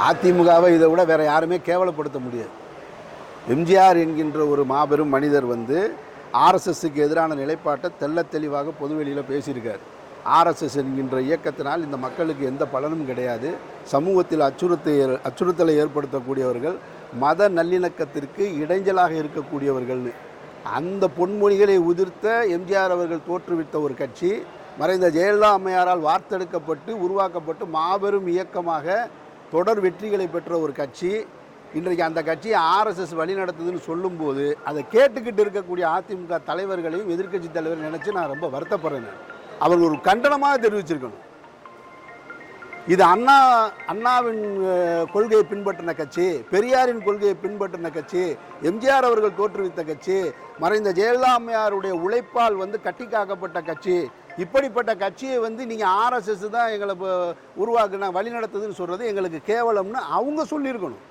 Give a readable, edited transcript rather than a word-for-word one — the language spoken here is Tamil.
அதிமுகவை இதை விட வேறு யாருமே கேவலப்படுத்த முடியாது. எம்ஜிஆர் என்கின்ற ஒரு மாபெரும் மனிதர் ஆர்எஸ்எஸ்க்கு எதிரான நிலைப்பாட்டை தெள்ள தெளிவாக பொதுவெளியில் பேசியிருக்கார். ஆர்எஸ்எஸ் என்கின்ற இயக்கத்தினால் இந்த மக்களுக்கு எந்த பலனும் கிடையாது, சமூகத்தில் அச்சுறுத்தலை ஏற்படுத்தக்கூடியவர்கள், மத நல்லிணக்கத்திற்கு இடைஞ்சலாக இருக்கக்கூடியவர்கள்னு அந்த பொன்மொழிகளை உதிர்த்த எம்ஜிஆர் அவர்கள் தோற்றுவித்த ஒரு கட்சி மறைந்த ஜெயலலிதா அம்மையாரால் வார்த்தெடுக்கப்பட்டு உருவாக்கப்பட்டு மாபெரும் இயக்கமாக தொடர் வெற்றிகளை பெற்ற ஒரு கட்சி. இன்றைக்கு அந்த கட்சியை ஆர்எஸ்எஸ் வழிநடத்துதுன்னு சொல்லும்போது அதை கேட்டுக்கிட்டு இருக்கக்கூடிய அதிமுக தலைவர்களையும் எதிர்க்கட்சி தலைவர் நினச்சி நான் ரொம்ப வருத்தப்படுறேன். அவர் ஒரு கண்டனமாக தெரிவிச்சிருக்கணும். இது அண்ணாவின் கொள்கையை பின்பற்றின கட்சி, பெரியாரின் கொள்கையை பின்பற்றின கட்சி, எம்ஜிஆர் அவர்கள் தோற்றுவித்த கட்சி, மறைந்த ஜெயலலிதா அம்மையாருடைய உழைப்பால் கட்டி காக்கப்பட்ட கட்சி. இப்படிப்பட்ட கட்சியை நீங்கள் ஆர்எஸ்எஸ் தான் எங்களை உருவாக்குனா வழி நடத்துதுன்னு சொல்கிறது எங்களுக்கு கேவலம்னு அவங்க சொல்லியிருக்கணும்.